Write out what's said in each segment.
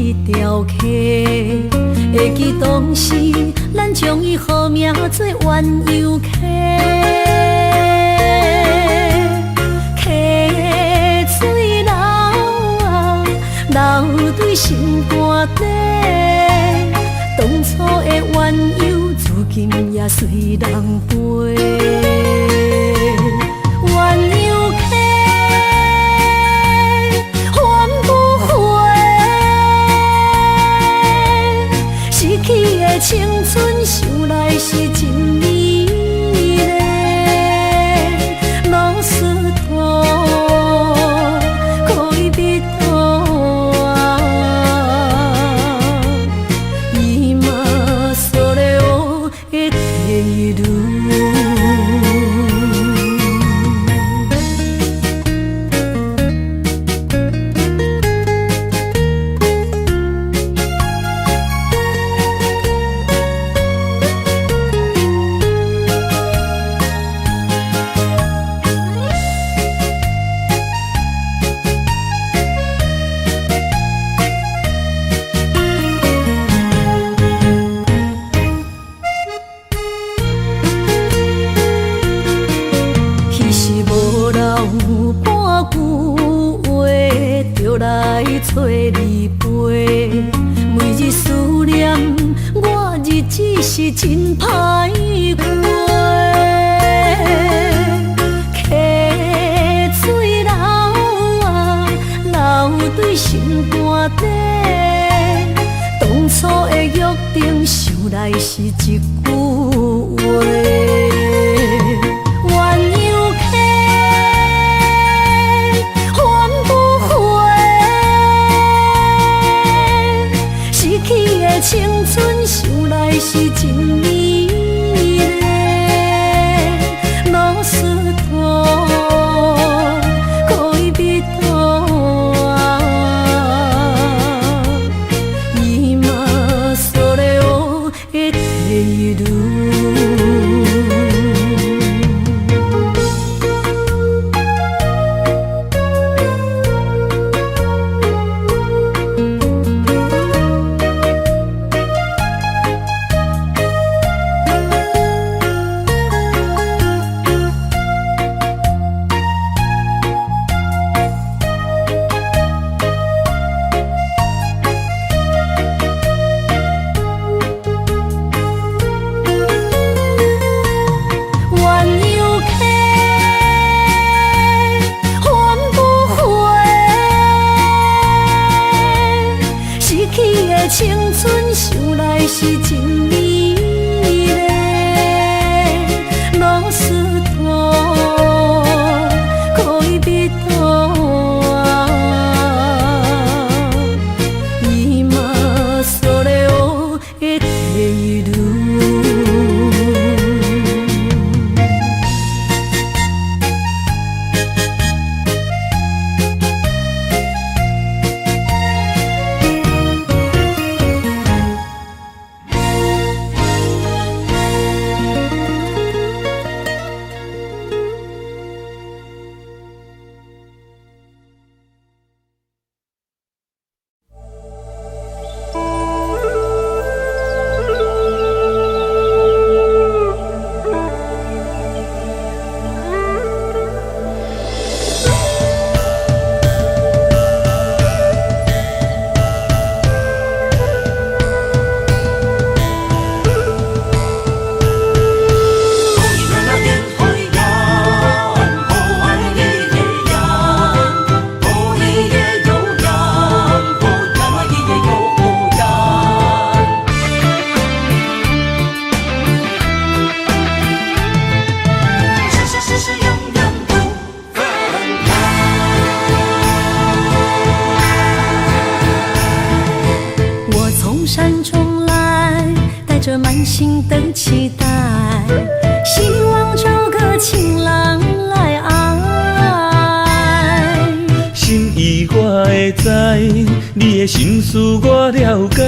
一条溪，会记当时咱将伊号名做鸳鸯溪。溪水流啊，流对心肝底。当初的鸳鸯，至今也随人陪。鸳鸯溪，换不回，失去的青春，想来是真美丽。老师徒，可以彼途啊，伊嘛所了的地路。找你陪，每日思念，我日子是真歹过。溪水流啊，流对心肝底。当初的约定，想来是一句话。青春想来是真美丽，老师徒，可以彼途啊，伊嘛所了的地路。青春想来是真美丽，老师徒，可以彼途啊，伊嘛所了的地路。满心的期待，希望找个情郎来爱。心意我会知，你的心思我了解，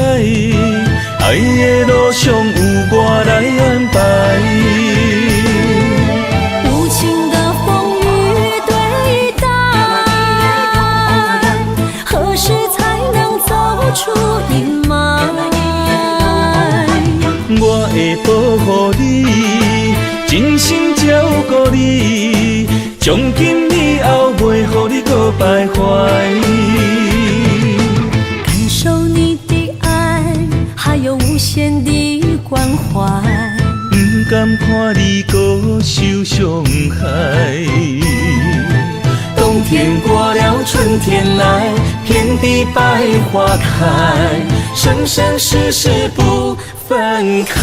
爱的路上有我来安排。无情的风雨对待，何时才能走出？保护你，真心照顾你，从今以后袂予你搁徘徊。感受你的爱，还有无限的关怀，不甘看你搁受伤害。冬天过了，春天来，遍地百花开，生生世世不分开。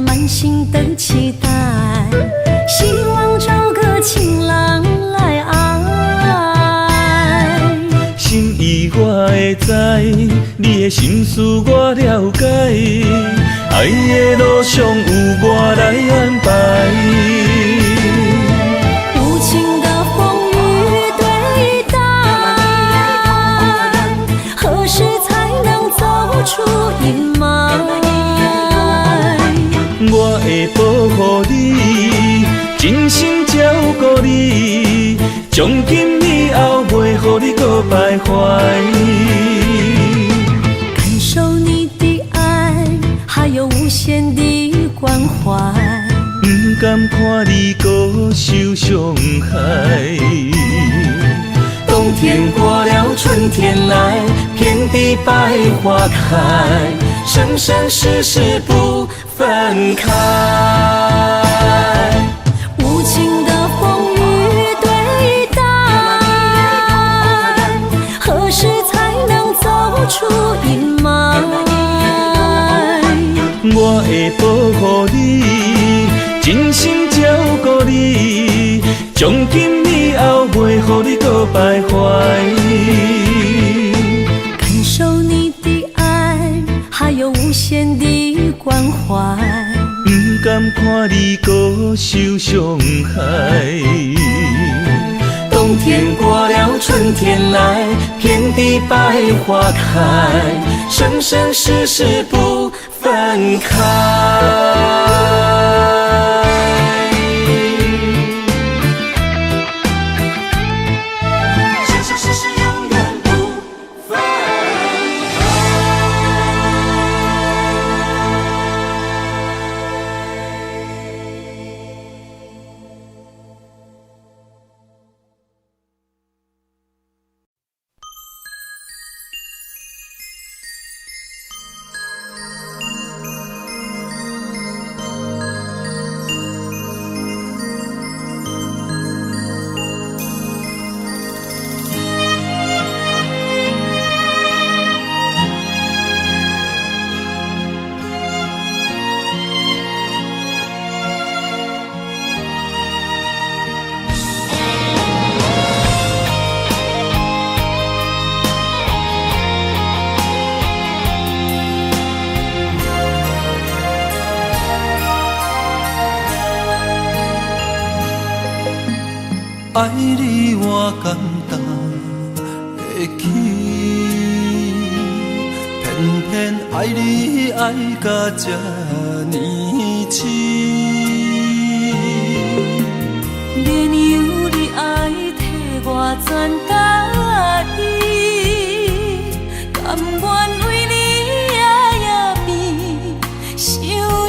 满心的期待，希望找个情人来爱。心意我会知，你的心思我了解，爱的路上有我来安排。无情的风雨对待，何时才能走出阴霾？我会保护你，真心照顾你，从今以后袂予你搁徘徊。感受你的爱，还有无限的关怀，不甘看你搁受伤害。冬天过了，春天来，遍地百花开，生生世世不分开。无情的风雨对待，何时才能走出阴霾？我会保护你，真心照顾你，从今以后袂予你搁徘徊。感受你的爱，还有无限的关怀，不甘看你搁受伤害。冬天过了，春天来，遍地百花开，生生世世不分开。爱你我简单会起，偏偏爱你爱到这呢深。免由你爱替我全答应，甘愿为你夜夜变伤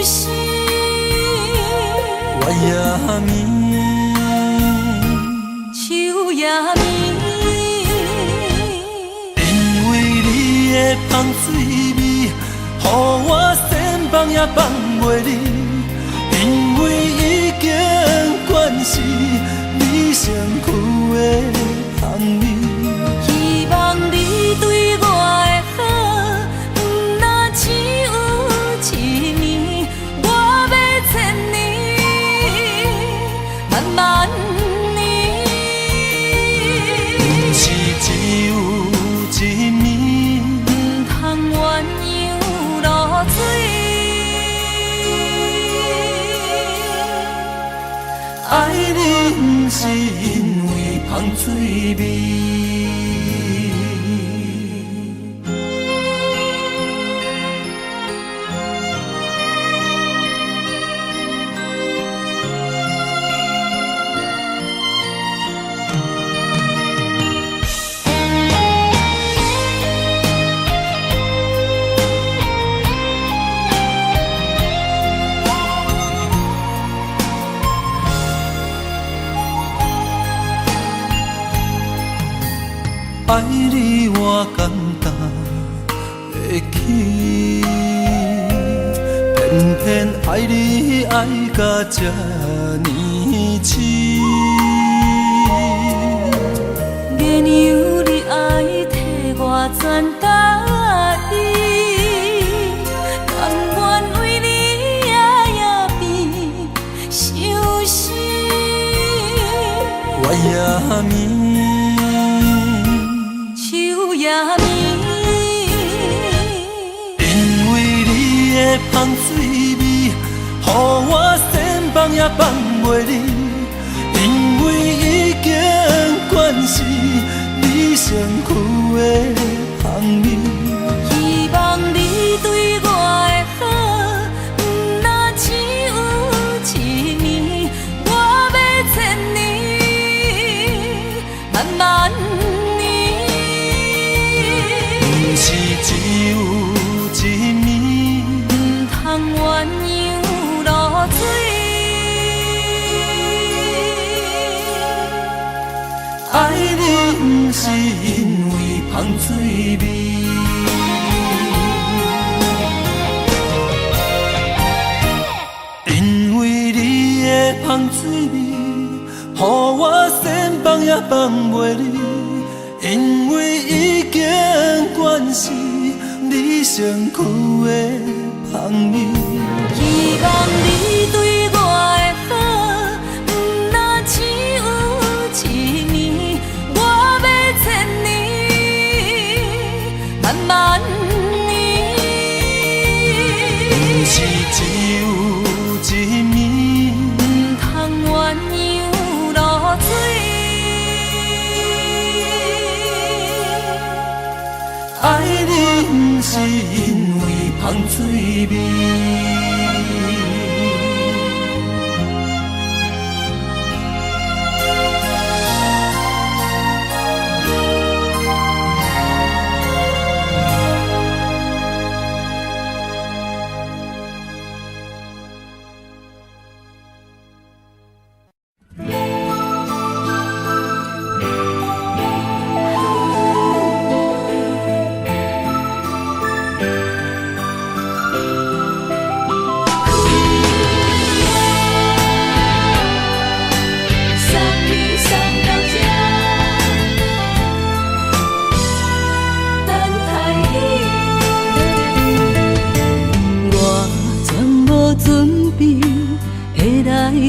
心。我也眠。因为你的香水味，予我先放也放袂离。因为已经惯是你身躯的香味，希望你对我的好，不那只有一年，我要千年，慢慢。只有一年，不通鸳鸯落水。味。爱你我简单会起，偏偏爱你爱到这呢痴。原由你爱替我全答应，甘愿为你夜夜变伤心。我也眠。因为你的香水味，予我先放也放袂离。因为已经惯是你身躯的香味。希望你对我的好，不那只有一年，我要千年，慢慢。是只有一暝，唔通鸳鸯落水。爱你不是因为香水味，因为你的香水味，予我先放也放袂离。因为已经惯是你身躯的香味。希望你对我的好，不那只有一年，我要千年，慢慢年。不是只有一暝，唔通鸳鸯落水。爱你不是因为香水味。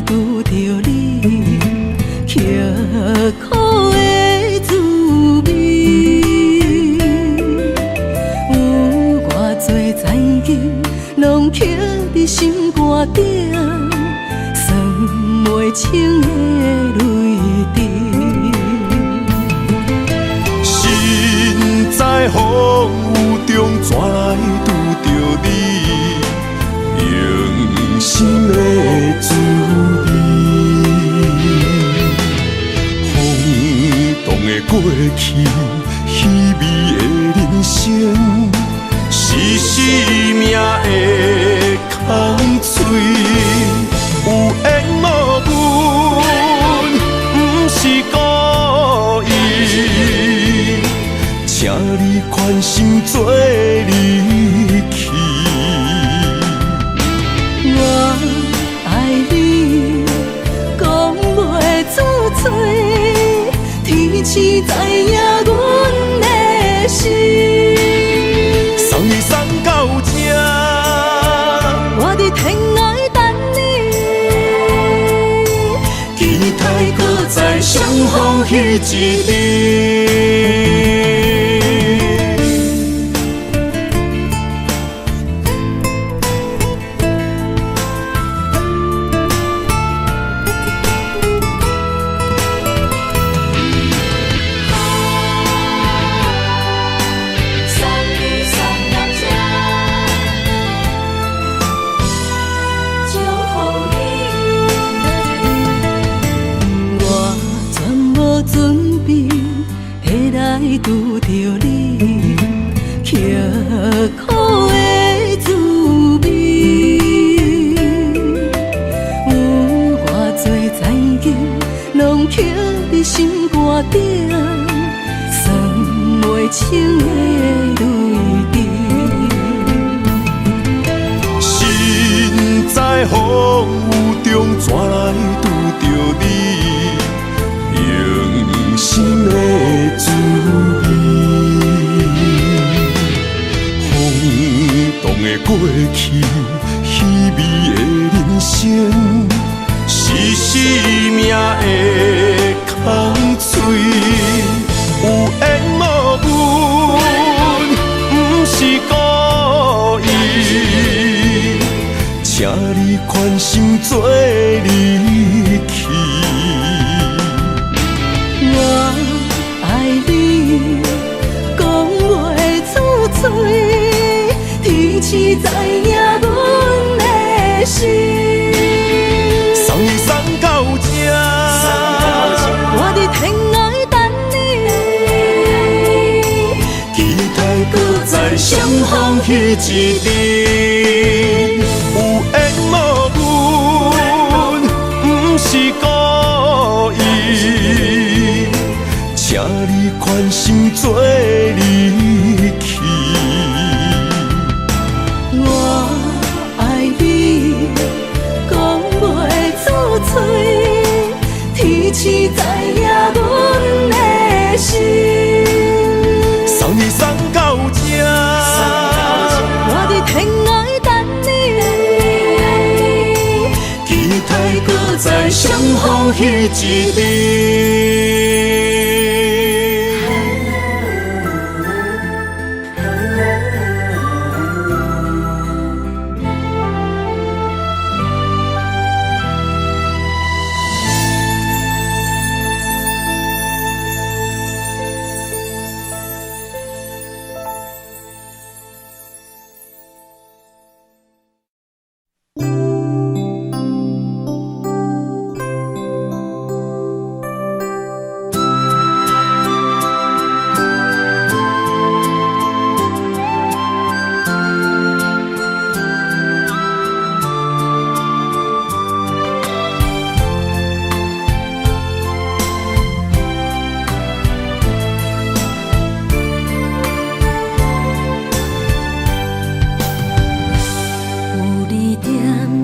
拄着你，刻苦的滋味，有偌多知音，拢刻伫心肝顶，算袂清的泪滴。心在风雨中，怎会拄着你？用心的滋味，风动的过去，稀微的人生，是生命的空嘴，有缘无分，不是故意，请你宽心做离去。我爱你，讲袂出嘴，天赐知影阮的心。送你送到这，我伫天涯等你，期待搁再相逢彼一日。来拄着你，刻苦的滋味。有偌多残景，拢刻伫心肝顶，算袂清的泪滴。心在风雨中，怎来拄着你？用心的滋味，轰动的过去，稀微的人生，是生命的空嘴，有缘无分，不是故意，请你宽心做离去。我爱你，讲袂出嘴，天赐知影阮的心。送你送到这，我伫天涯等你，期待搁再相逢彼一日。有缘无分，不是故意，请你宽心做离去。我爱你，讲袂出嘴，天赐知影阮的心。送你送到这，我伫天涯等你，期待搁再相逢彼一日。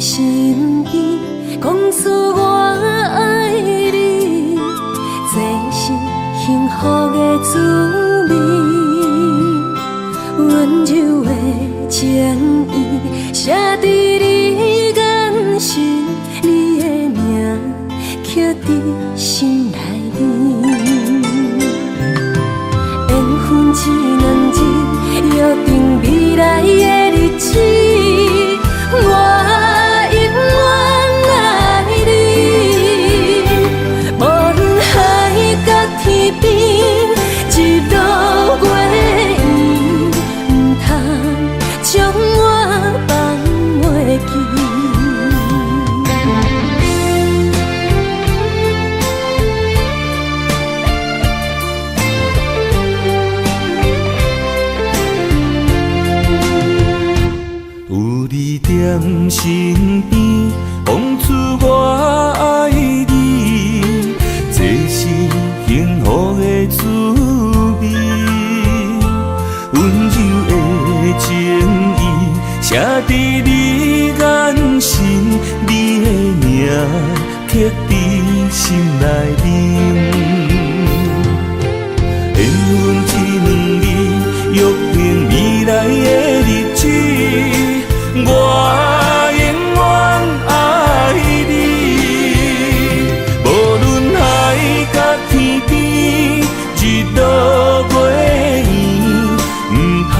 心边讲出我爱你，这是幸福的滋味。温柔的情意写伫你眼神，你的名刻伫心内面。缘分一两日，约定未来的日子。我身边讲出我爱你，这是幸福的滋味。温柔的情意写伫你眼神，你的名刻伫心内面。缘分一两日，约定未来的日子。我永远爱你，无论海角天边，日落月圆，不通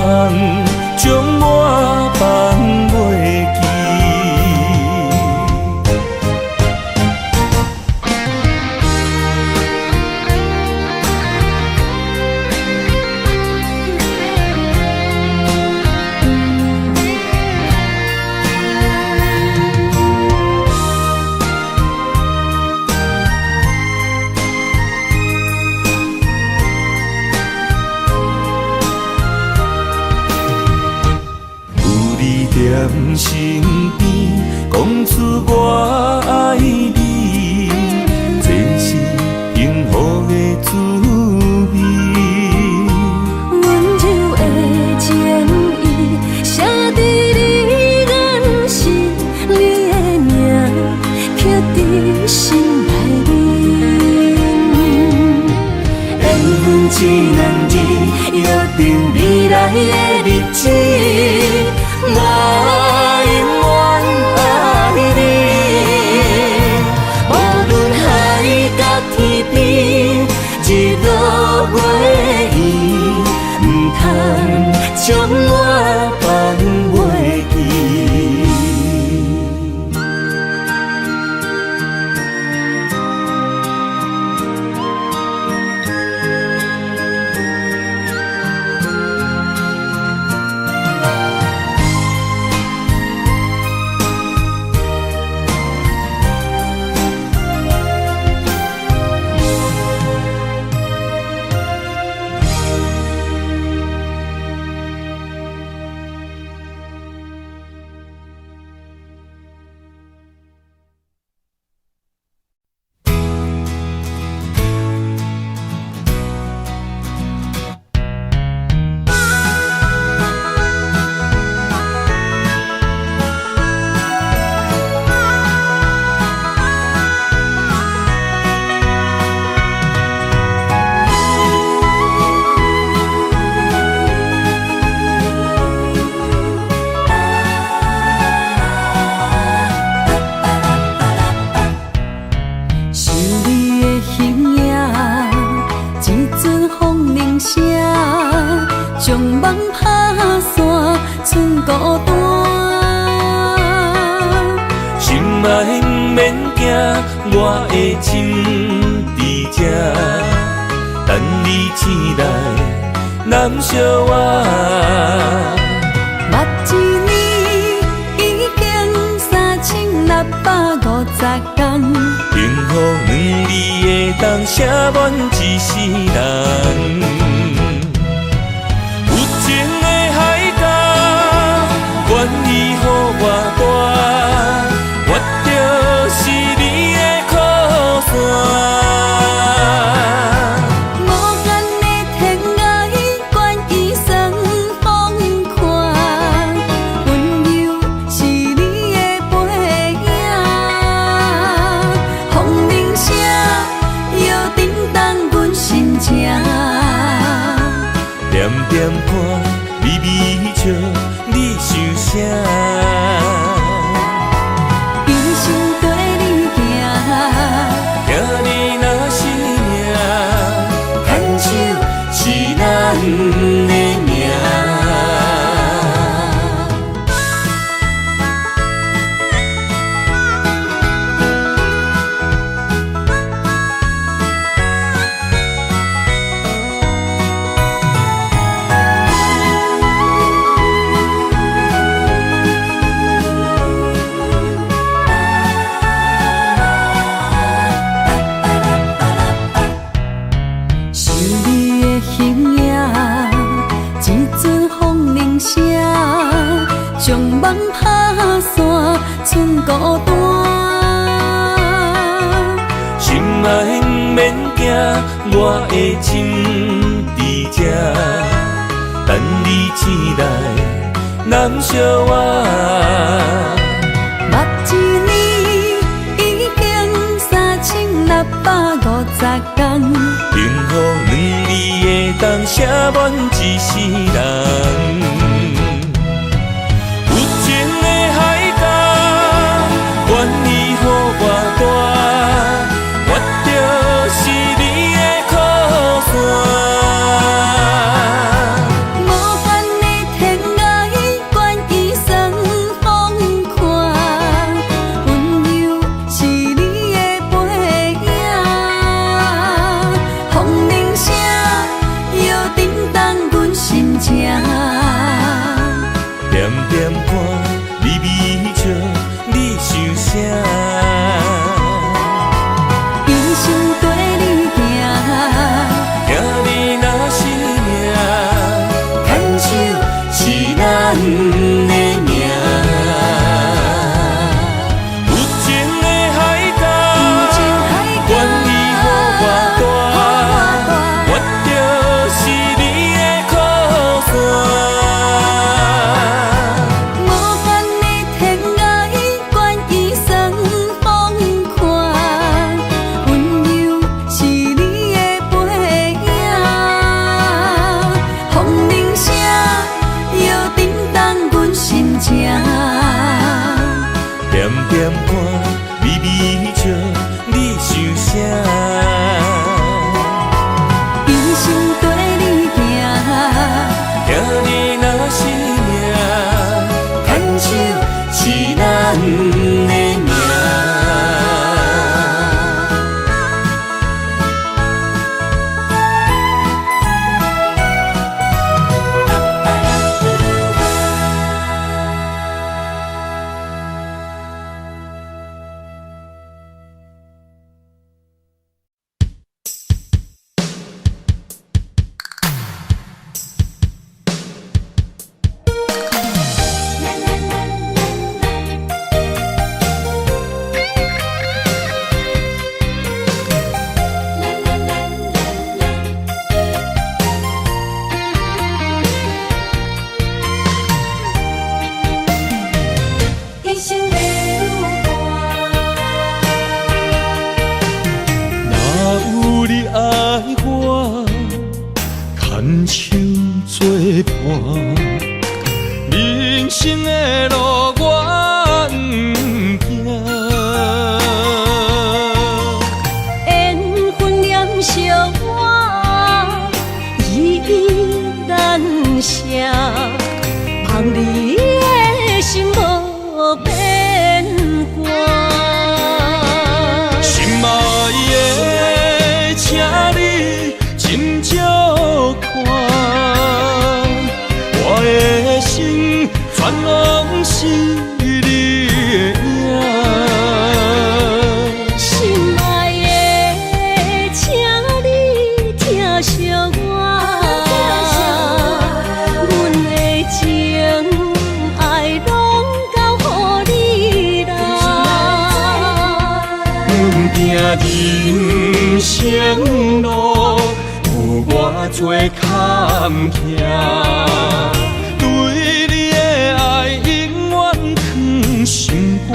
将我放袂记。身边，讲出我爱你，这是幸福的滋味。温柔的情意写伫你眼心，你的名刻伫心内面。缘分一两字，约定未来的日子，我永远爱你。无论海角天边，日落月圆，唔通将我放袂记。将梦打散，剩孤单。心爱不免惊，我的心伫这，等你醒来，难相我。目一年已经3650天，幸福两字的当写满一世人。有情的海角，愿意予我大，我就是你的靠山。无限的天涯，愿意算风看，温柔是你的背影。风铃声，摇叮当阮心情。点点看，微微笑，你想啥？一生跟你行，行你若是命，牵手是咱的命。想你的形影，一阵风铃声，将梦打散，剩孤单。心爱不免惊，我的心伫这，等你醒来，难相我。目一年已经3650天，幸福两字的当写满一世人。有情的海角，愿意予我大，我就是你的靠山。无限的天涯，愿意算风看，温柔是你的背影。风铃声，摇叮当阮心情。点点看，微微笑，你想啥？一生跟你行，行你若是命，牵手是咱的命。牵手作伴，人生的路我不行。缘分念惜我，依依难舍，望你的心无变卦。心爱的，请你斟酌看，我的心全拢是你的影。心爱的，请你疼惜我，阮的情爱拢交予你啦。阮行人生路，有偌多坎坷，对你的爱永远藏心肝。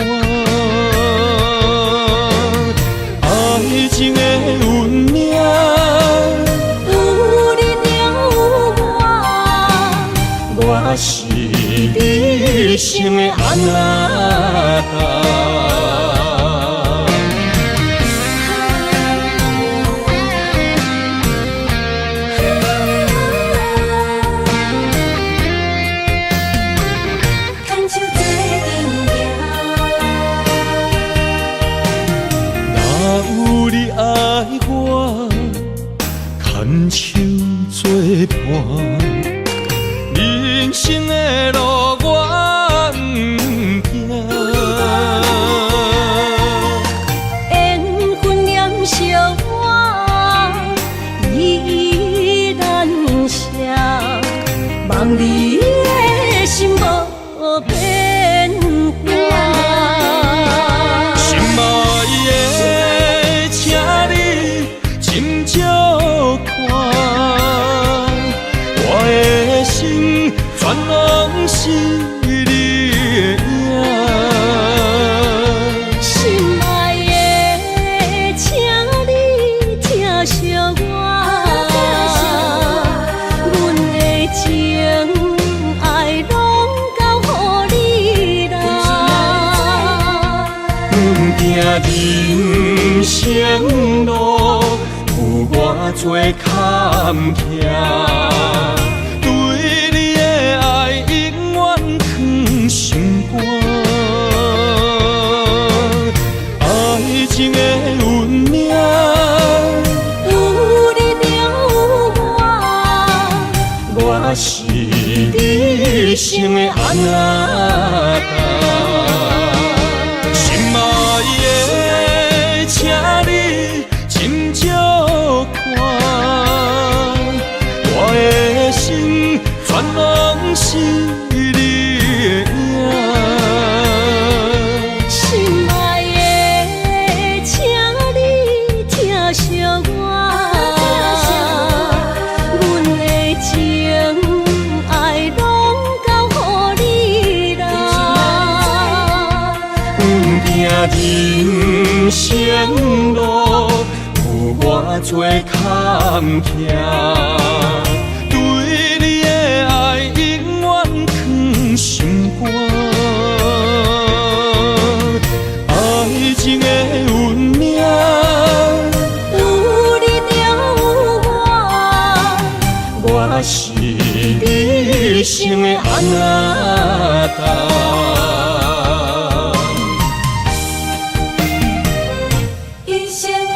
爱情的运命，有你了有我，我是你生的安那达。牵手做阵若有你爱我，牵手作伴，人生的路我不行。缘分念惜我，依依难舍，望你的心无变卦。心爱的，请你斟酌看，我的心全拢是你的影。心爱的，请你疼惜我，阮的情爱拢交予你啦。阮行人生路，有偌多坎坷，对你的爱永远藏心肝。爱情的运命，有你了有我，我是你生的安那达。心爱的，请你斟酌看，我的心全拢是你的影。心爱的，请你疼惜我，阮的情爱拢交予你啦。阮行人生路，有偌多坎坷，对你的爱永远藏心肝。爱情的运命，有你了有我，我是你生的安那达。一生的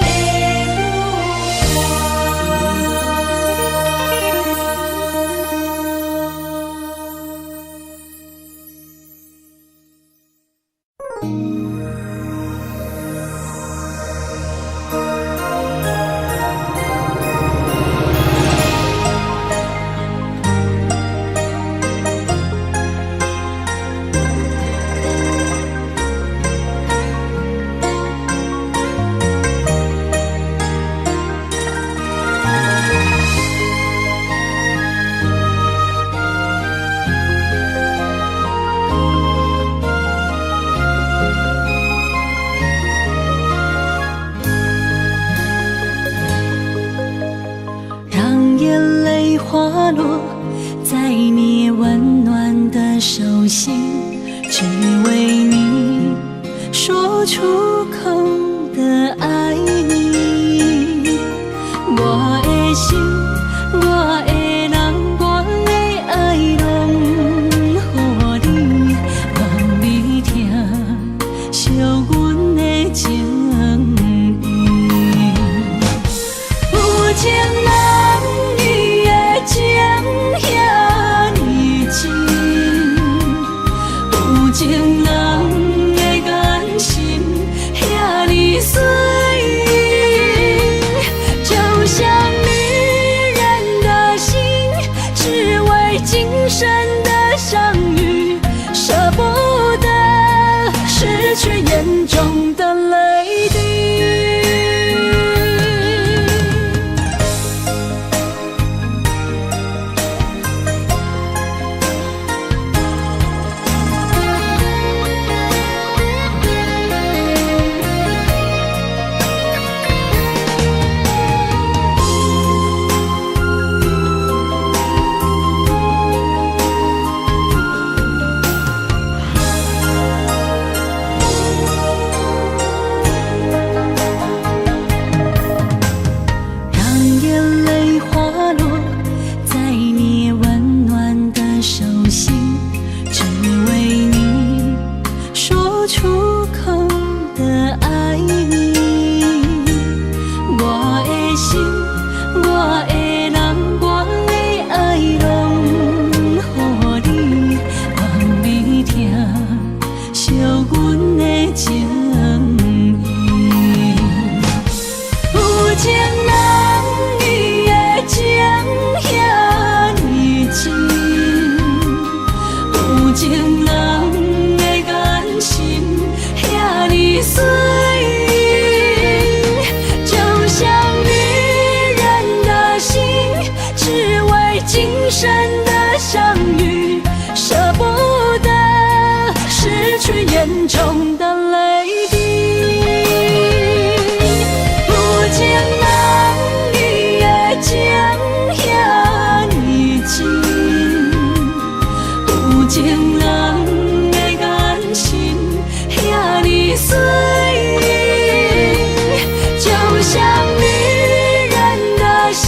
泪滑落在你温暖的手心，只为你说出口的爱你。我的心，我的人，我的爱拢予你，望你听惜阮的情意。有情人你的情遐呢真，有情人的眼神遐呢水，就像女人的心，只为今生的相遇，舍不得失去眼中的泪滴。眼中的泪滴，有情人你的情遐呢真，有情人的眼神遐呢水，就像女人的心，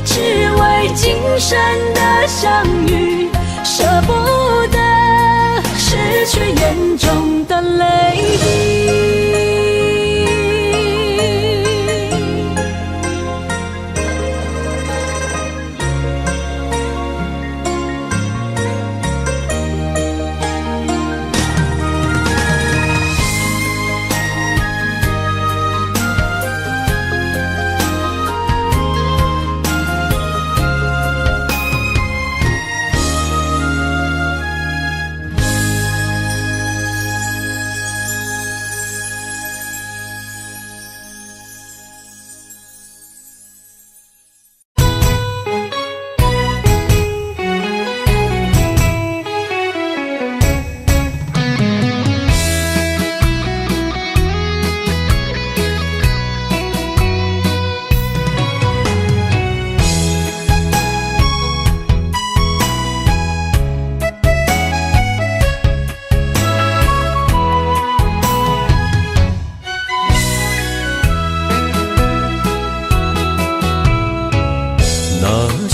只为今生的相遇，舍不得失去眼中的泪滴。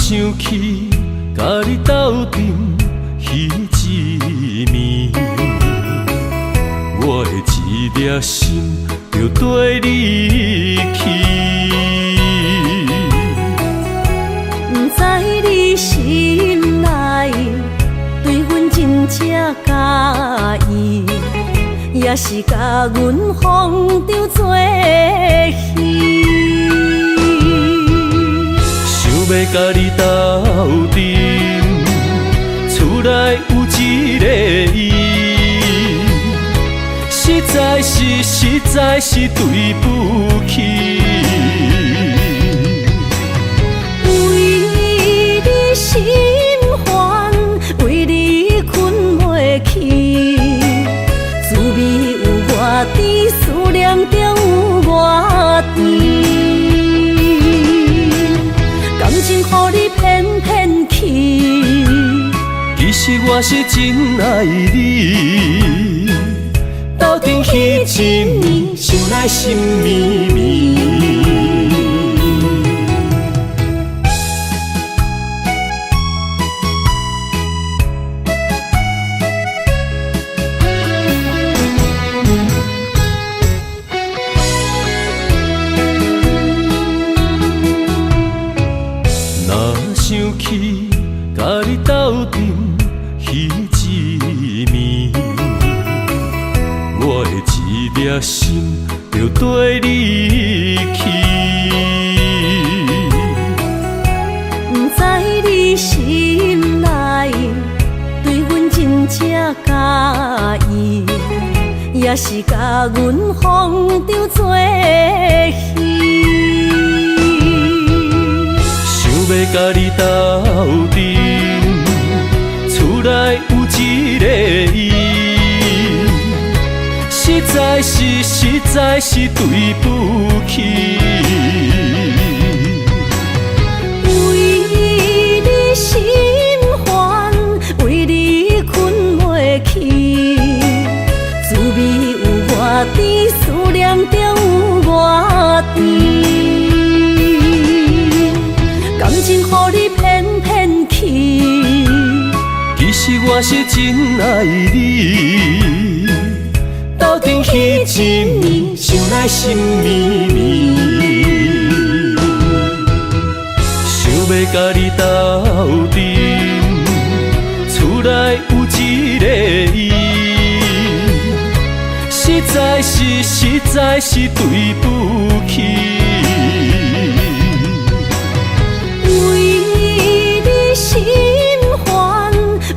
想起甲你斗阵彼一暝，我的一粒心就跟你去。不知你心内对阮真正介意，也是甲阮放着做戏。要甲你斗阵，厝内有一个伊，实在是对不起。为你心烦，为你困袂去，滋味有偌甜，思念就有偌甜。感情予你你偏偏去。其实我是真爱你，斗阵彼一暝，想来心绵绵。想起甲你斗阵彼一暝，我的一粒心就跟你去。不知你心内对阮真正介意，也是甲阮放着做戏。要甲你斗阵，厝内有一个伊，实在是对不起。为你心烦，为你困袂去，滋味有外甜，思念就有外甜。感情予你偏偏去，其实我是真爱你，斗阵彼一暝，想来心绵绵。想要甲你斗阵，厝内有一个伊，实在是对不起。心烦，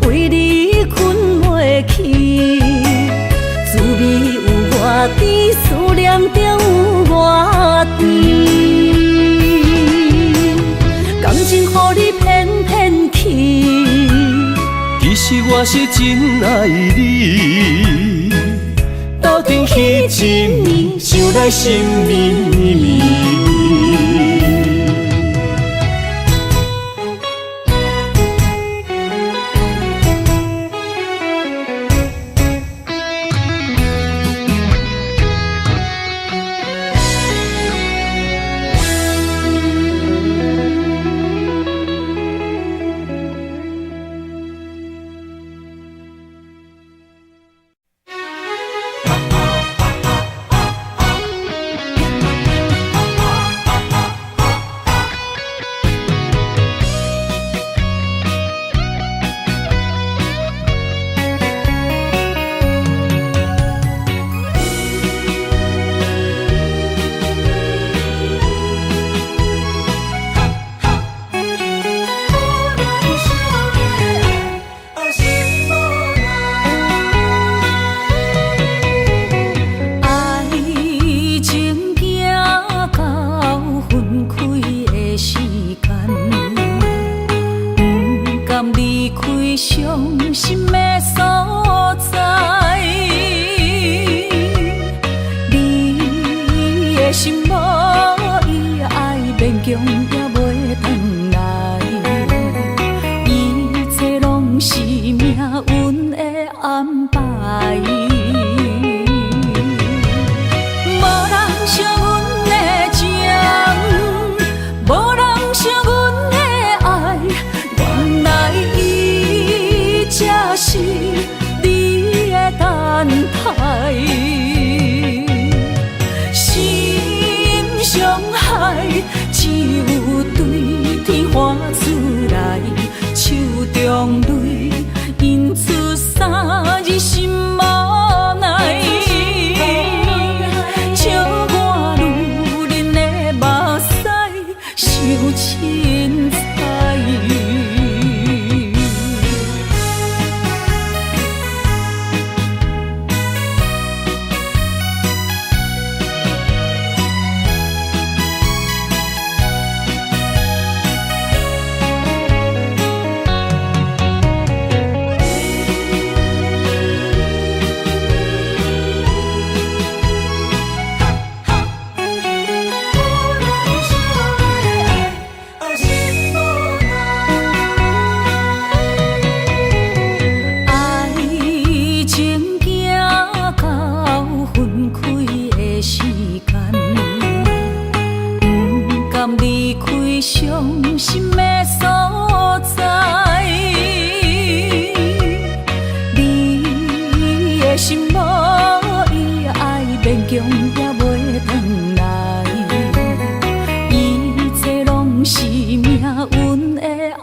为你困袂去，滋味有外甜，思念就有外甜。感情予你偏偏去，其实我是真爱你，斗阵彼一暝，想来心绵绵。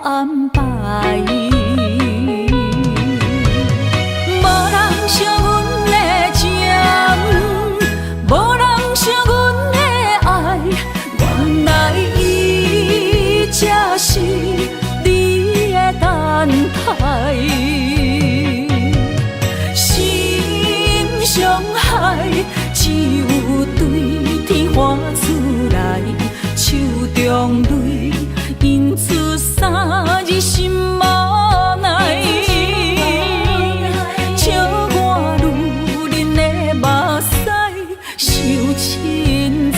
安排。无人惜阮的情，无人惜阮的爱，原来伊才是你的等待。心伤害，只有对天发出来，手中泪印出三字心无奈。笑我女人的目屎受凊彩。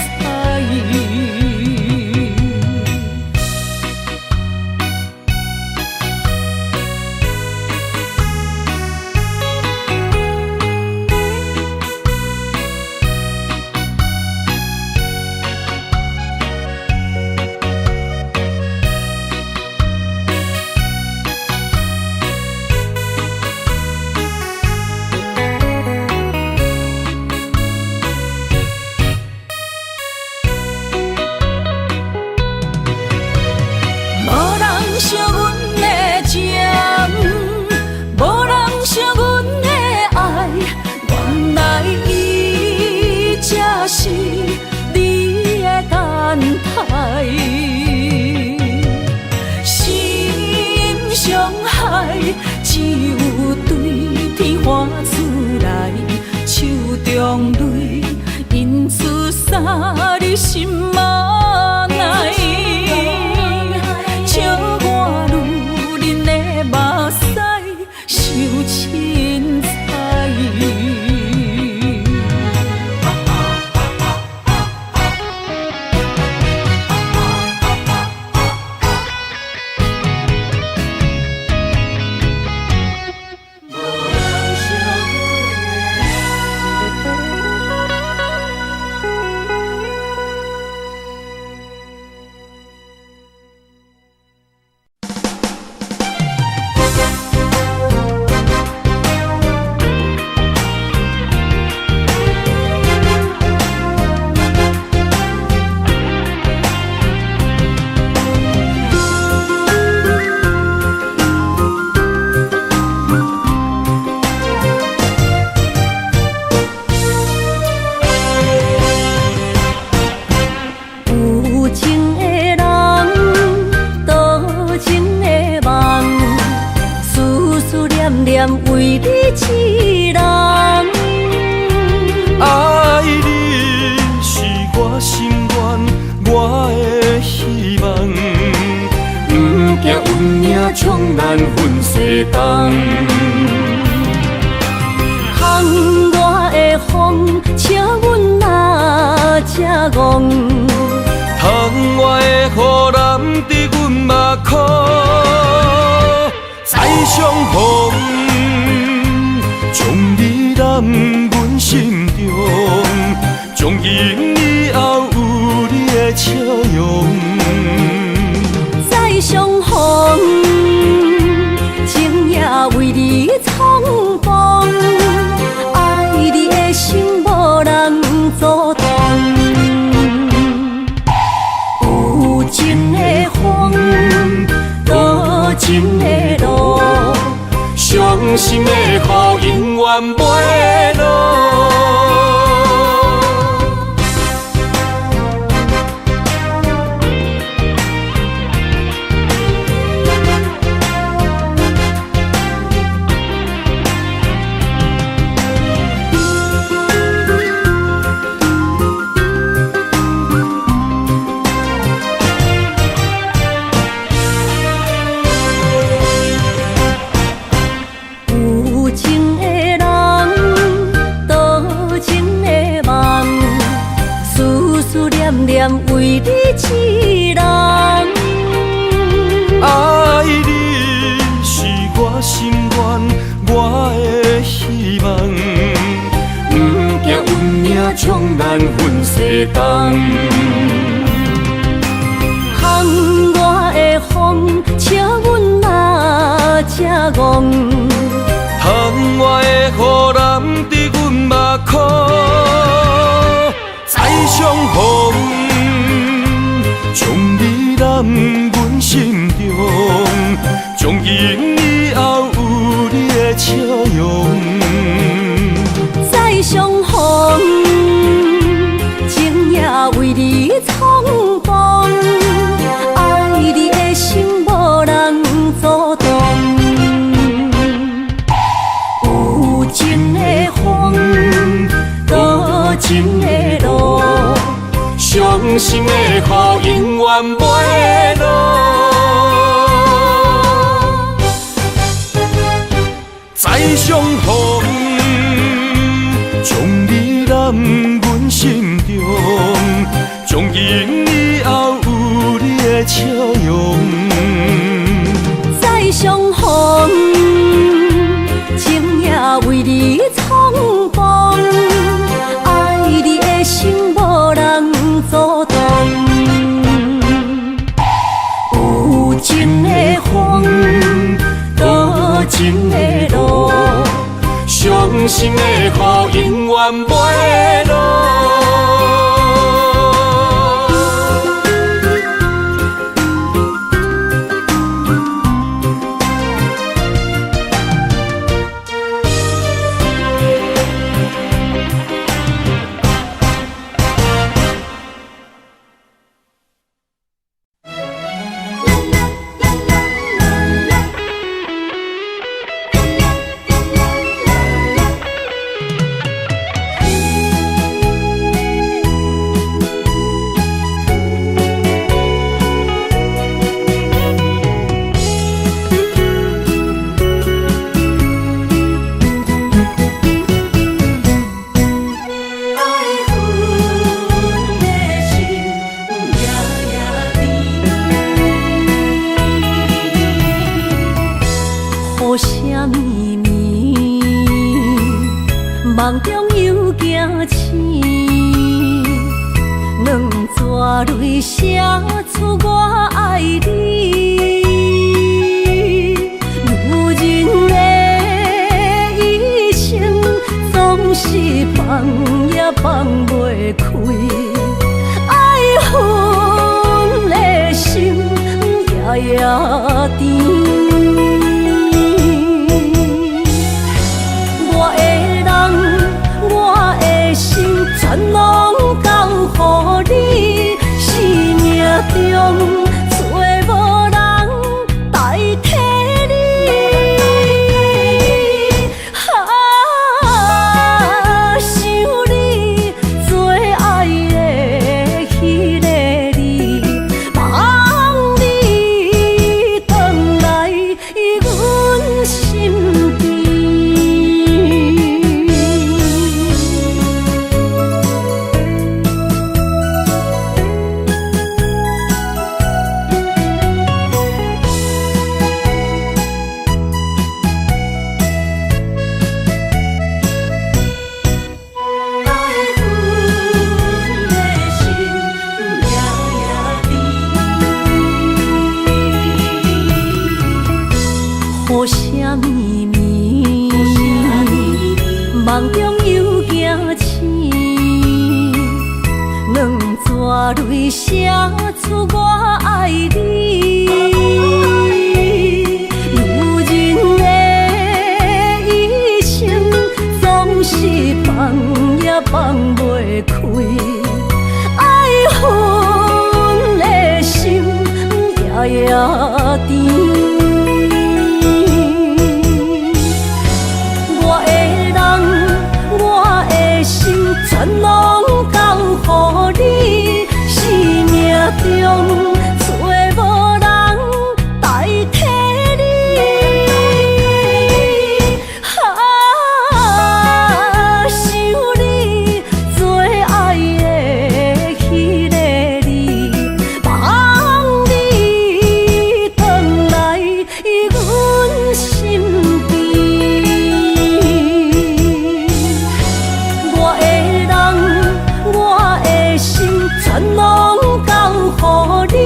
惜阮的情，无人惜阮的爱，原来伊才是你的等待。心伤害，只有对天发出来，手中泪印出三字心无奈。笑我女人的目屎受凊彩。为你痴人，爱你是我心愿，我的希望。不惊运命冲咱分世东，窗外的风笑阮哪只戆，窗外的雨淋伫阮目眶，再相逢。将你揽阮心中，从今以后有你的笑容。再相逢，情也为你冲动，爱你的心无人阻挡。有情的风，多情的路。伤心的雨永远袂落。为你痴人，爱你是我心愿，我的希望。不惊运命冲咱分世东，窗外的风笑阮哪只戆，窗外的雨淋伫阮目眶，再相逢。将你揽阮心中，从今以后有你的笑容，再相逢，情也为你冲动，爱你的心无人阻挡。有情的风，多情的路，伤心的雨永远袂落。再相逢，将你揽阮心中，从今以后有你的笑容。再相逢，情也为你冲动，爱你的心无人阻挡。有情的风，多情的路，伤心的雨永远袂落。雨声绵绵，梦中又惊醒，两撮泪写出我爱你。如今的一生，总是放也放袂开，爱恨的心夜夜甜。全拢交予你，生命中找无人代替你。想你做爱的迄个你，望你回来阮身边。雨声绵绵，梦中又惊醒，两撮泪写出我爱你。如今的一生，总是放也放袂开，爱恨的心夜夜甜。全拢交予你，生命中找无人代替你。想你做爱的迄个你，望你回来阮身边。全拢交予你。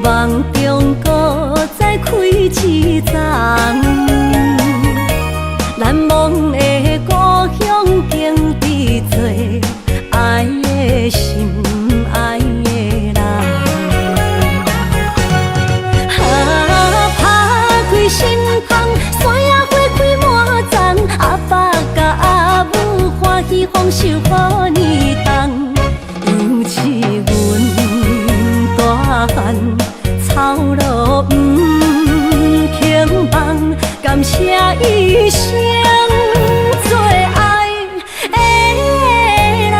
梦中搁再开一丛，难忘的故乡经历做爱的心爱的人。打开心窗，山野花开满丛，阿爸甲阿母欢喜丰收好年冬，尤其阮大汉草路不轻放，感谢一生做爱的人。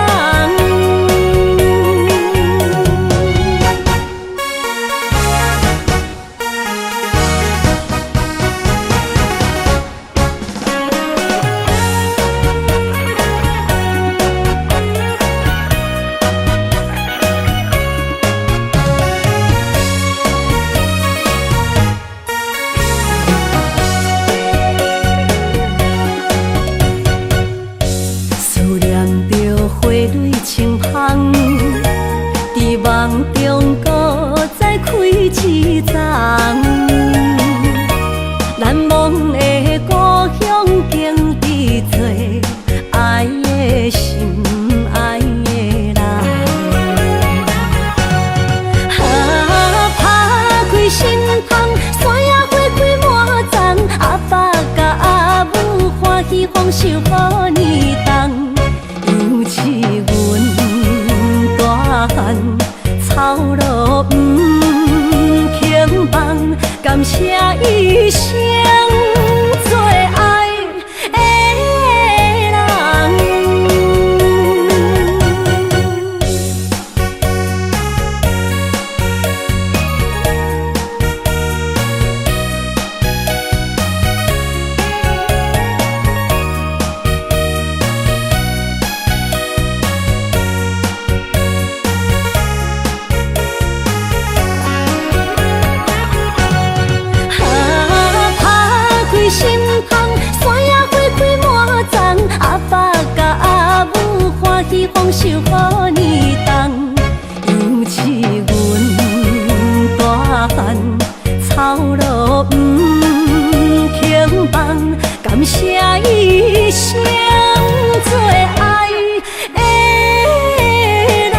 思念着花蕊清香，伫梦中搁再开一丛，难忘的故乡经历做爱的心爱的人。打开心窗，山野花开满丛，阿爸甲阿母欢喜丰收好年冬，尤其阮大汉草路不轻放，感谢一生做爱的人。心窗，山野花开满丛，阿爸甲阿母欢喜丰收好年冬，尤其阮大汉草路不轻放，感谢一生做爱的人。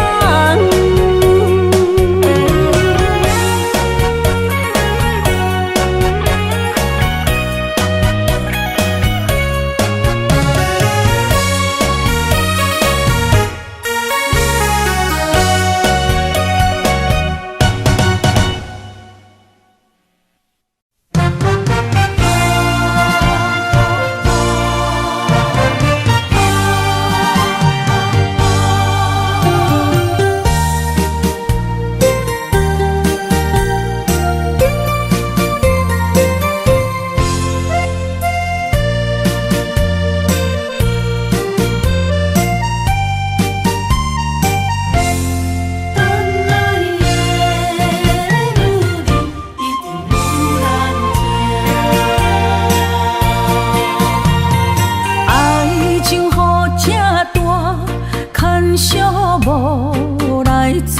无来作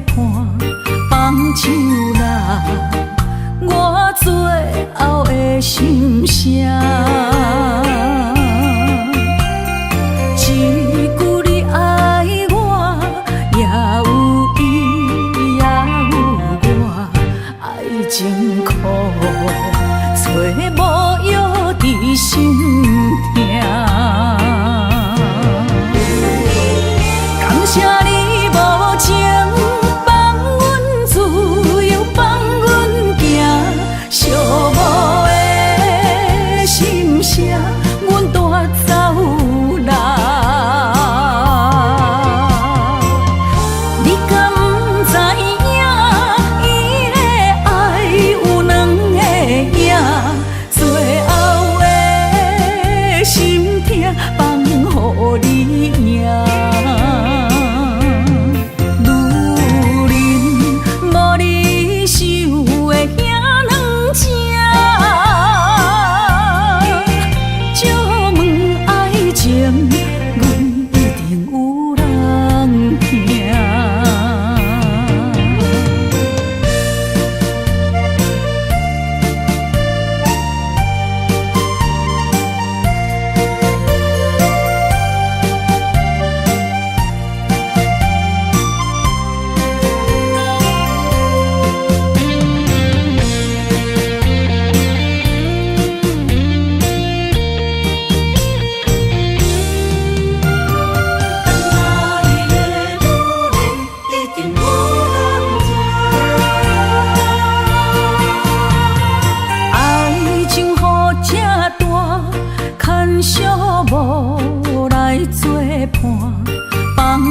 伴，放手啦，我最后的心声。一句你爱我，也有伊，也有我，爱情苦，找无药伫心痛。感谢你无情放阮自由，放阮行，寂寞的心声，阮带走啦。你敢不知影，伊的爱有两个影，最后的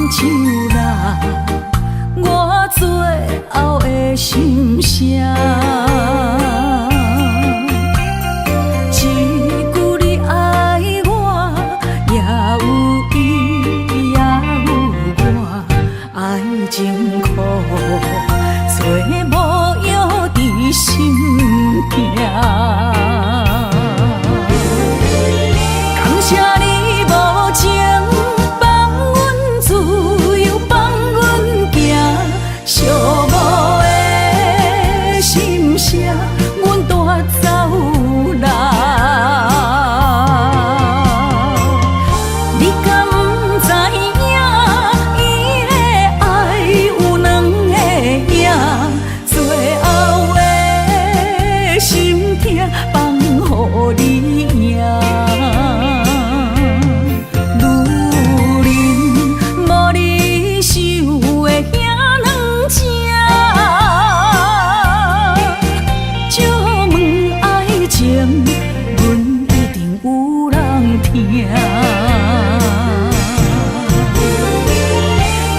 唱啦，我最后的心声。情苦，找无药伫心痛。感谢你无情放阮自由，放阮行，寂寞的心声，阮带走啦。你敢不知影？放予你赢，女人无你受的遐软情，借问爱情，阮一定有人听。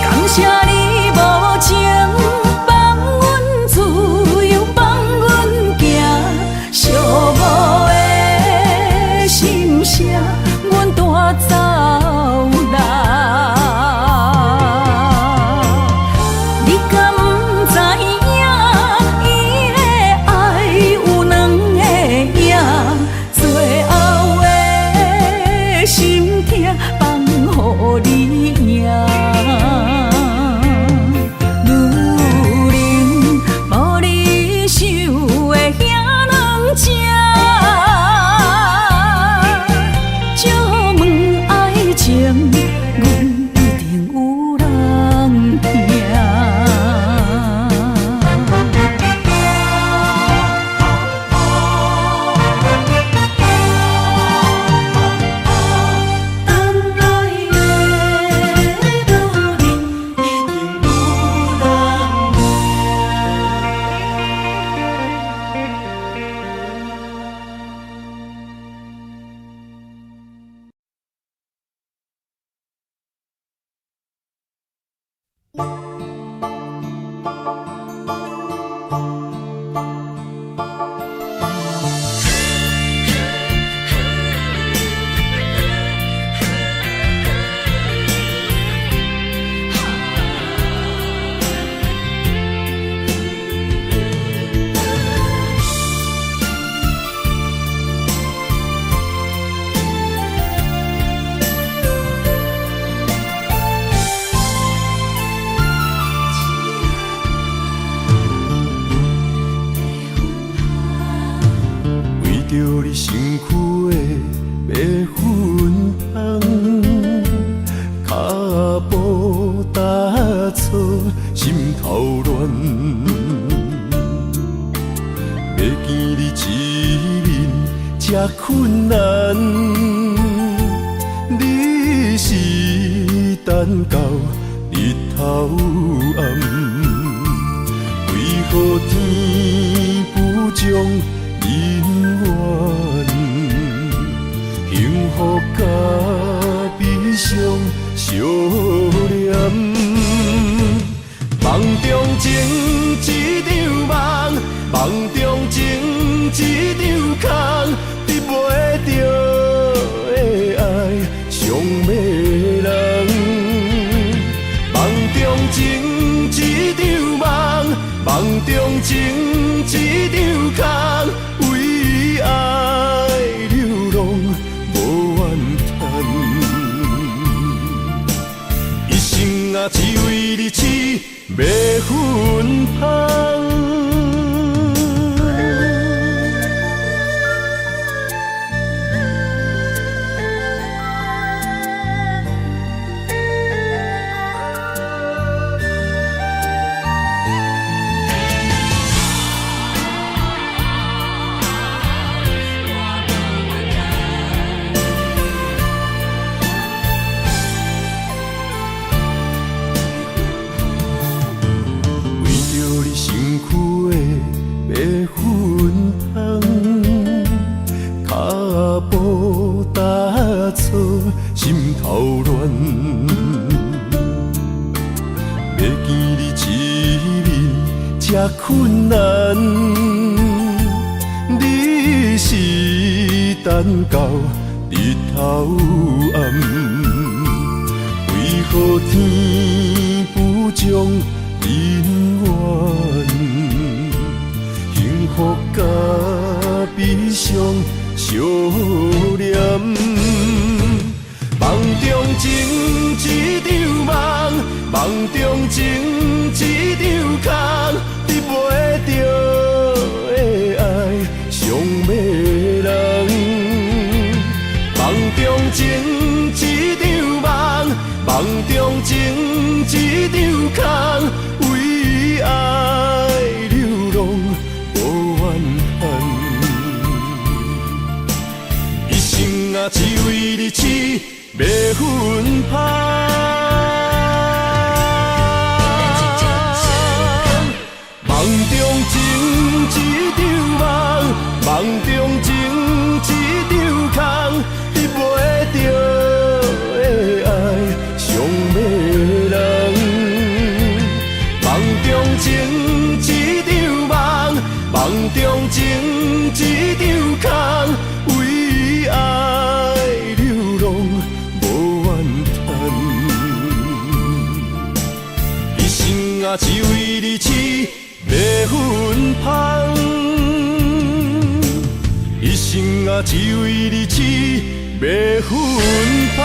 感谢你无情。阮带走啦，你敢不知影？伊的爱有两个影，最后的心痛放予你赢。女人无你受的遐软情。阮一定有人听。等来的路人，一定有人着你身躯的白粉红，脚步踏错，心头乱。要见你一面这困难，你是等到日头暗，为何天不将？因缘幸福甲悲伤相连，梦中情一场梦，梦中情一场空，得袂着的爱上迷人。梦中情一场梦，梦中情一场空。为爱流浪无怨叹，一生啊只为你痴迷粉香。困难。你是等到日头暗，为何天不将人怨？幸福甲悲伤相连，梦中情一场梦，梦中情一场空，你袂着的爱上迷人。梦中情一场梦，梦中情一场空，为爱流浪无怨恨。一生啊，只为你痴，袂分芳。梦中情一场梦，梦中情一场空，你袂着的爱上迷人。梦中情一场梦，梦中情一场空，为爱流浪无怨叹。一生啊，只为你痴，袂分芳。一生啊，只为你痴，袂分芳。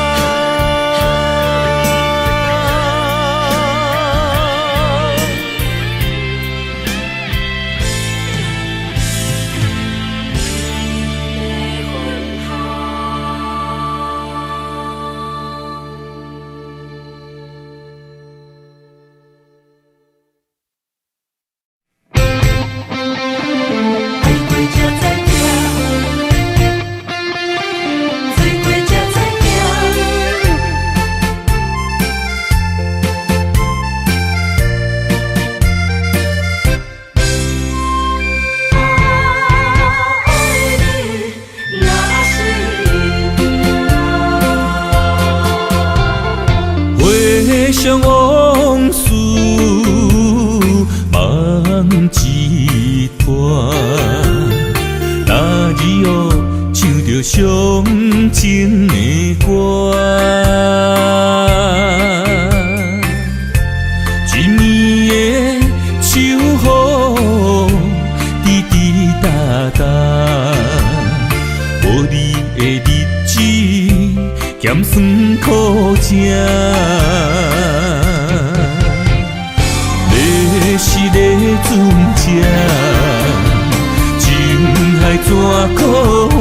想往事梦一段，那日哦唱着伤情的歌，一年的秋雨滴滴答答，无你的日子咸酸苦涩。是咧船只，情海怎可换？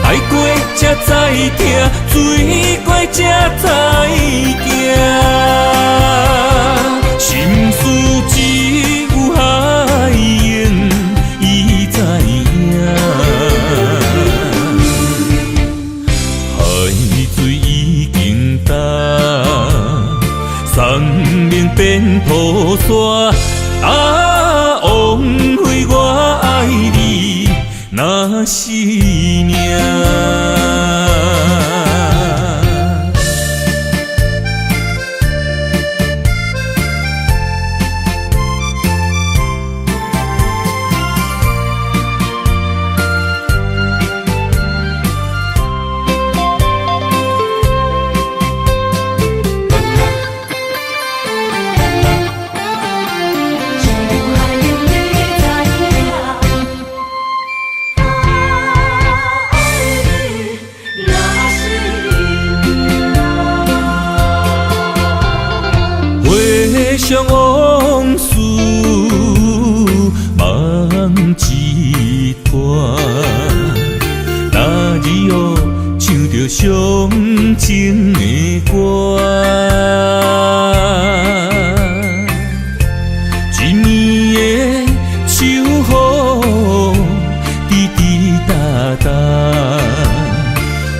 海过才知疼，水过才知行。心事只有海涌，伊知影。海水已经干。生命变雨伞，枉费我爱你那是命。想往事梦一段，那日哦唱着伤情的歌，一年的秋雨滴滴答答，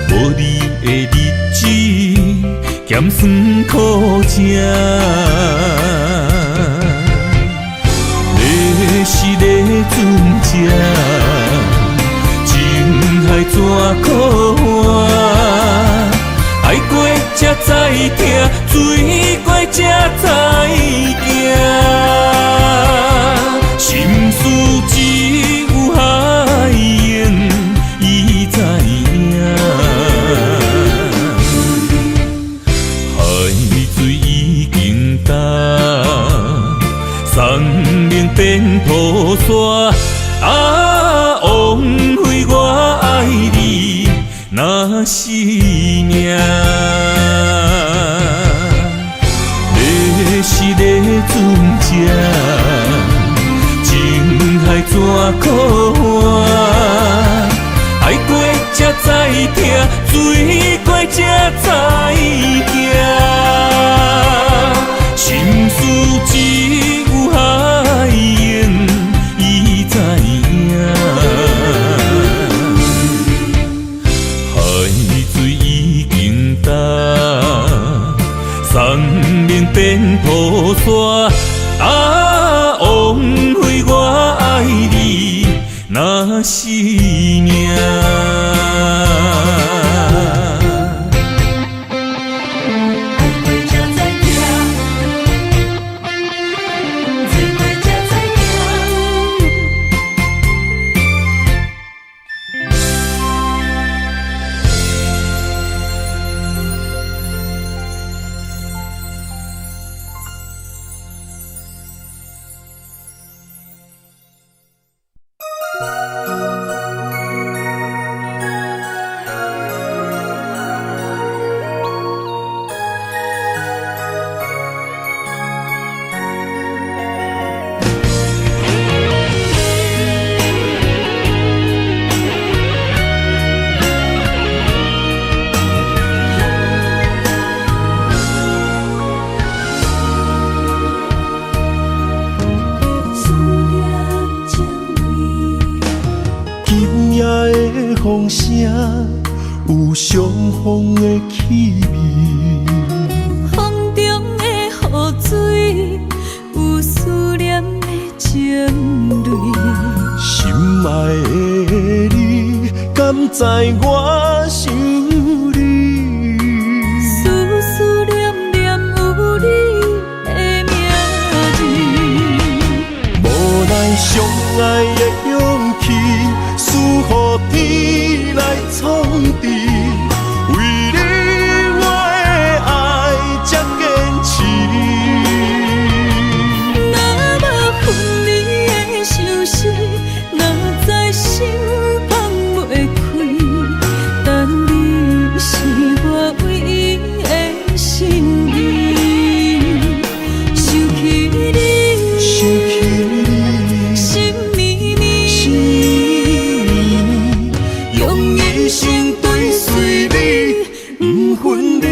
无你的日子咸酸苦涩。是咧船只，情海怎可换？海过才知疼，水过才知行。命变菩萨，枉费我爱你那是命。要是咧船只，情海怎可换？爱过才知疼，水过才知行。心事只有海燕伊知影，海水已经干，送命变菩萨，枉费我爱你那是命。风声有相逢的气味，风中的雨水有思念的情泪。心爱的你，敢知我想你？思思念念有你的名字，无奈相爱的勇气，输予天来创治。为你我的爱才坚持。若无分离的相思，哪知心放袂开。但你是我唯一的心意，想起你，想起你，心绵绵，用一生追随你，不分离。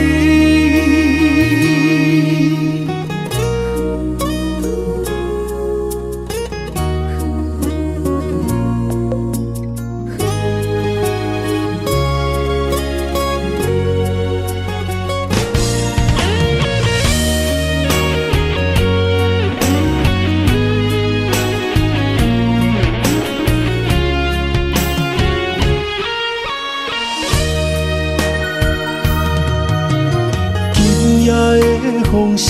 风声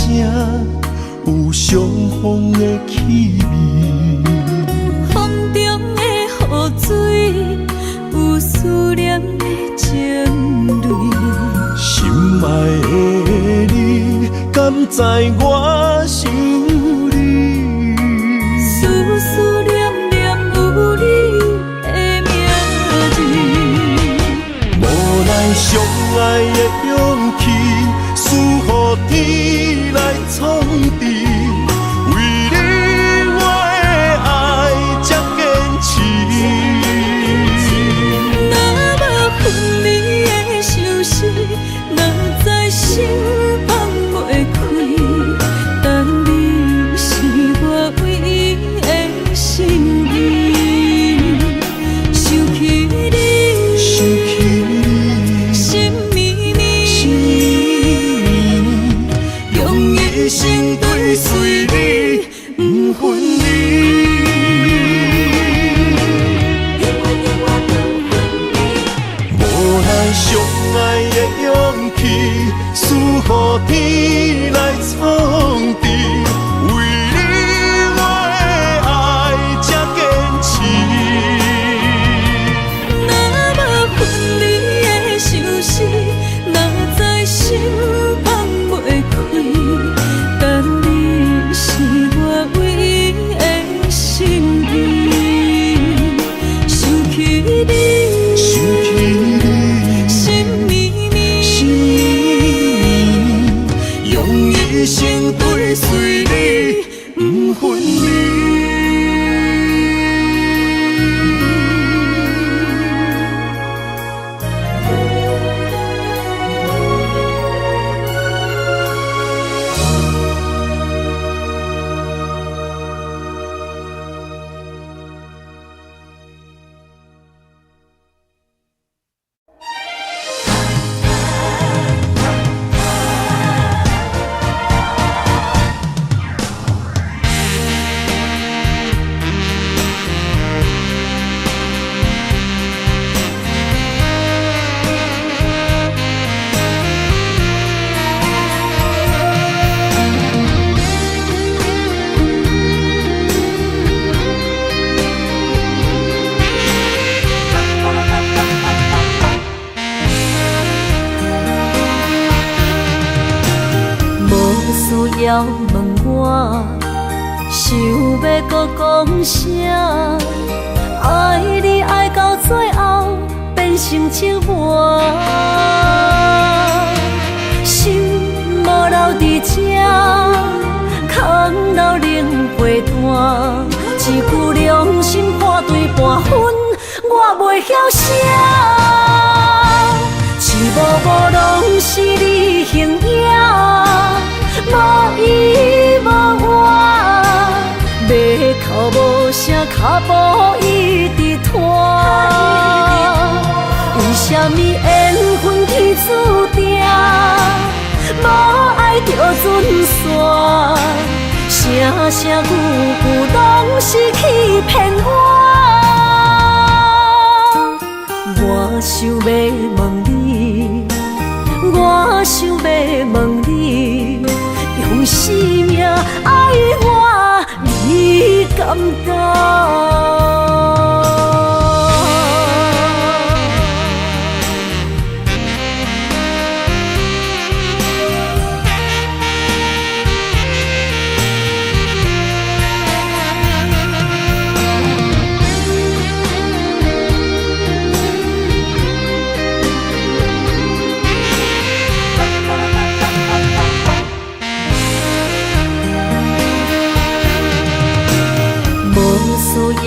有相逢的气味，风中的雨水有思念的情泪。心爱的你，敢知我想你？思思念念有你的名字，无奈相爱的勇气，输予天来创治。为你我的爱才坚持。若无分离的相思，哪知心放袂开。生对随你不分离。需要问我，想要搁讲啥？爱你爱到最后变成寂寞，心无留伫这，空留冷陪伴。一句良心半对半分，我袂晓写。一幕幕拢是你形影。无依无我，要哭无声，脚步一直拖。为什么缘分天注定，无爱就准线？声声句句拢是欺骗我。我想要问你，我想要问你。用生命爱我，你敢觉？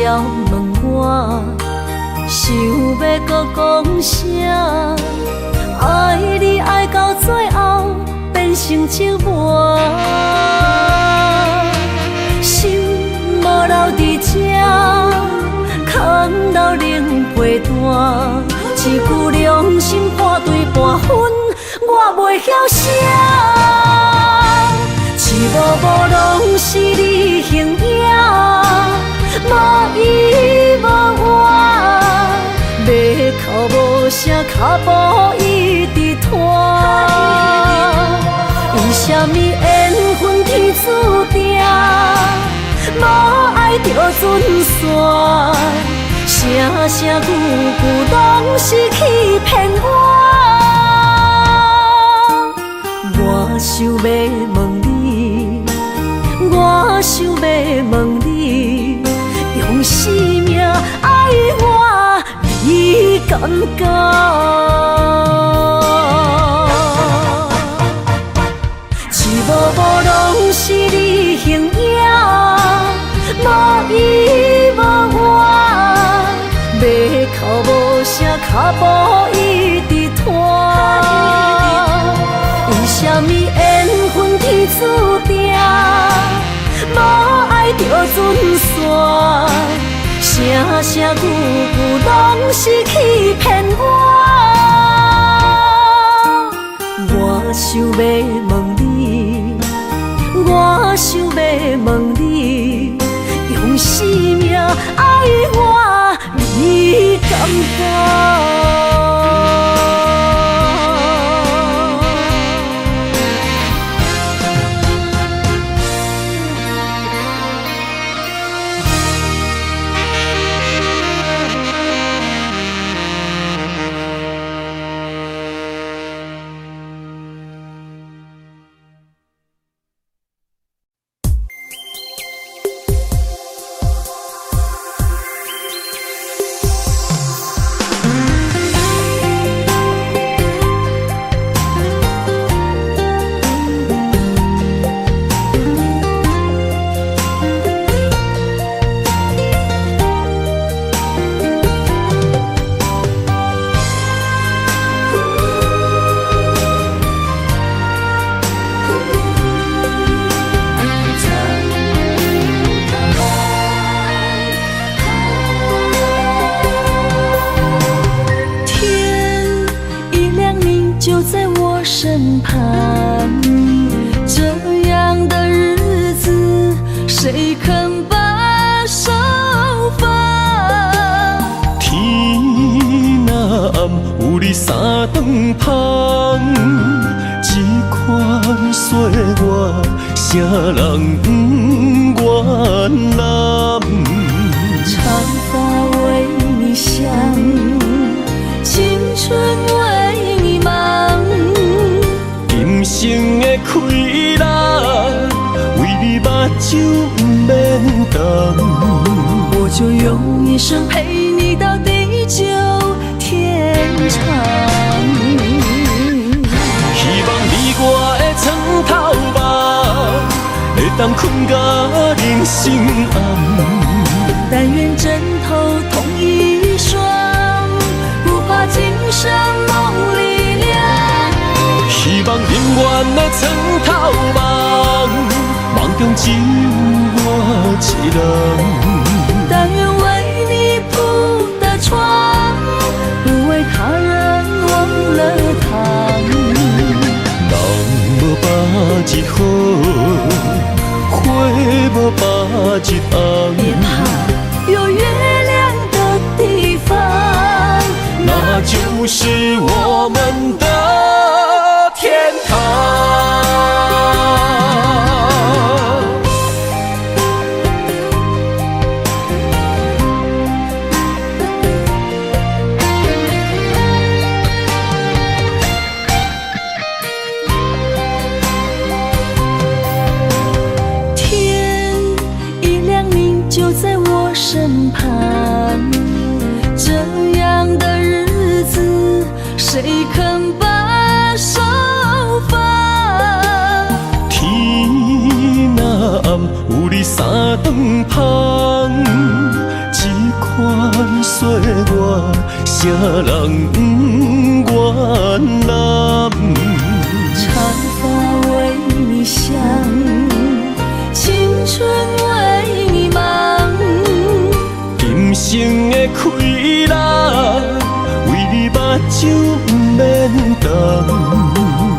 要问我，想要搁讲啥？爱你爱到最后变成寂寞，心无留伫这，空留冷陪伴。一句良心半对半分，我袂晓写。一幕幕拢是你形影。无依无我，要哭无声，脚步一直拖。为什么缘分天注定，无爱就准线？声声句句拢是欺骗我。我想要问你，我想要问你。用生命爱我，你敢觉？一幕幕拢是你形影，无依无我，要哭无声，脚步一直拖。为什么缘分天注定，无爱就准线？声声句句拢是欺骗我。我想要问你，我想要问你，用生命爱我，你敢觉？谁肯把手放？天若暗，有你三顿芳，这款岁月，啥人不愿揽？长发为你香，青春为你忙。今生的开朗，为你目睭不免重。我就用一生陪你到地久天长。希望你我的床头梦，会当困甲人生暗。但愿枕头同一双，不怕今生梦里凉。希望永远的床头梦，梦中只有我一人。但愿为你铺的床，不为他人忘了躺。人无百日好，花无百日红。别怕，有月亮的地方，那就是我们的天堂。天一亮你就在我身旁，这样的日子谁肯把手放？天若暗，有你三顿芳，这款岁月，啥人不愿揽？长发为你香，青春为你忙。今生的开朗，为你目睭不免重。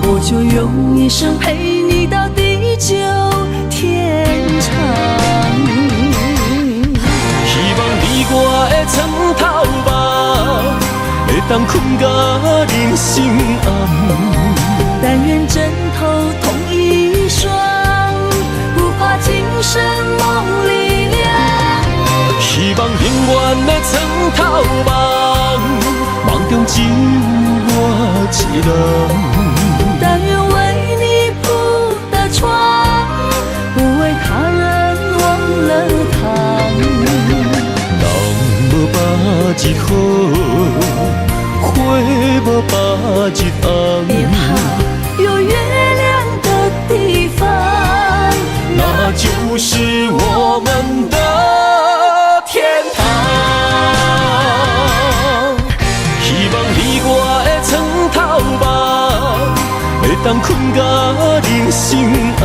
我就用一生陪你到地久天长。希望你我的床头梦，会当困甲人生暗。但愿枕头同一双，不怕今生梦里凉。希望永远的床头梦，梦中只有我一人。但愿为你铺的床，不为他人忘了躺。人无百日好，花无百日红。别怕，有月亮的地方，那就是我们的天堂。希望你我的床头梦，会当困甲人生暗。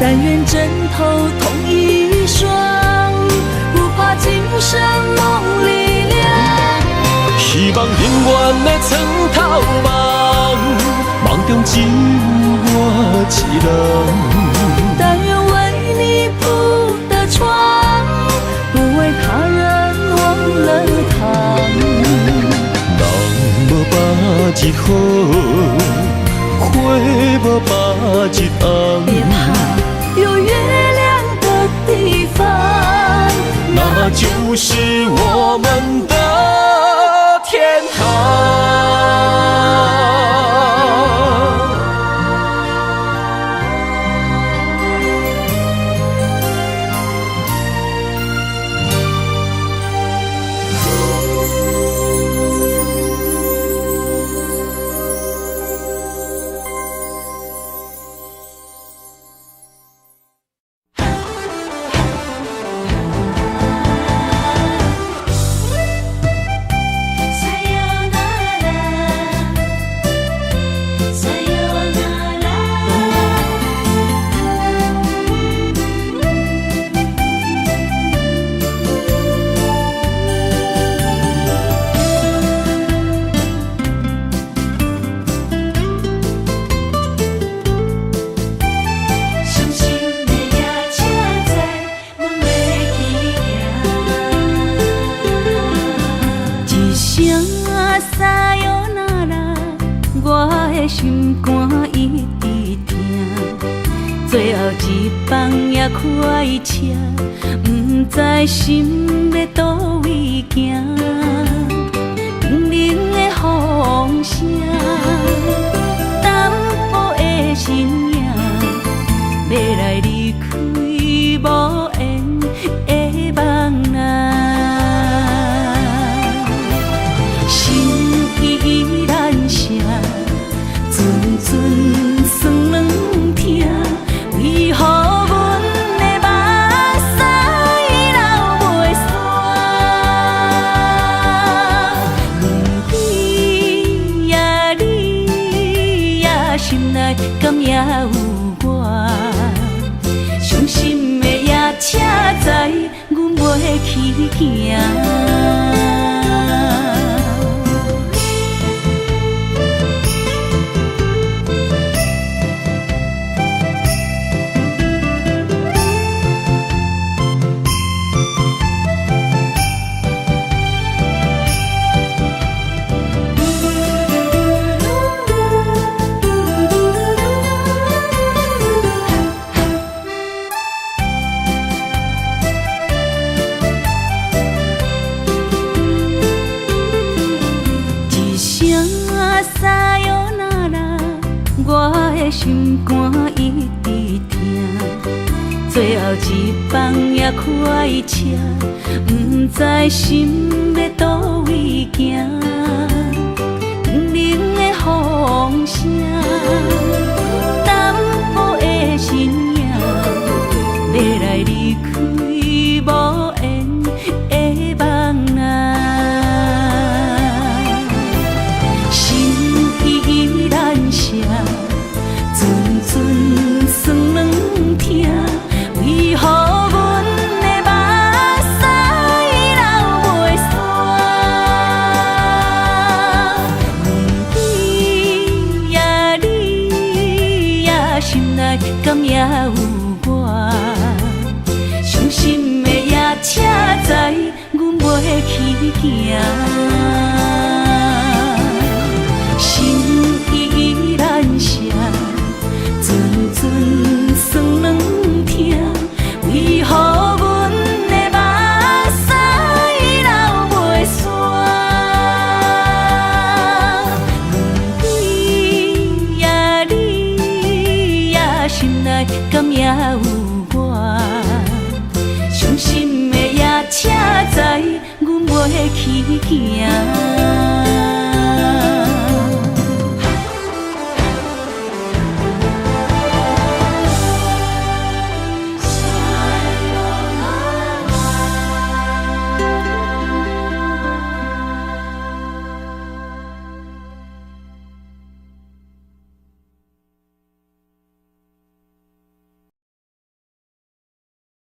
但愿枕头同一双，不怕今生梦里凉。希望永远的床头梦，梦中只有我一人。但愿为你铺的床，不为他人忘了躺。人无百日好，花无百日红。别怕，有月亮的地方，那就是我们的天堂。一帮也快车，不知心要倒位行。冷冷的风声，淡薄的身影，要来离开无缘的梦啊。心依然舍，阵阵酸软痛，为何阮的目屎流袂煞？问你呀，你呀，心内敢也有我？伤心的夜车载，阮袂去行。撒哟那拉，我的心肝一直疼。最后一帮也快车，不知心要倒位行。冷冷的风声，淡薄的身影，要来离开无缘的梦啊。阵阵酸软痛，为何阮的目屎流袂煞？问你呀，你呀，心内敢也有我？伤心的夜车载，阮袂去行。心依然舍，阵阵酸软痛，为何阮的目屎流袂煞？问你呀，你呀，心内敢也有我？伤心的夜车载，阮袂去行。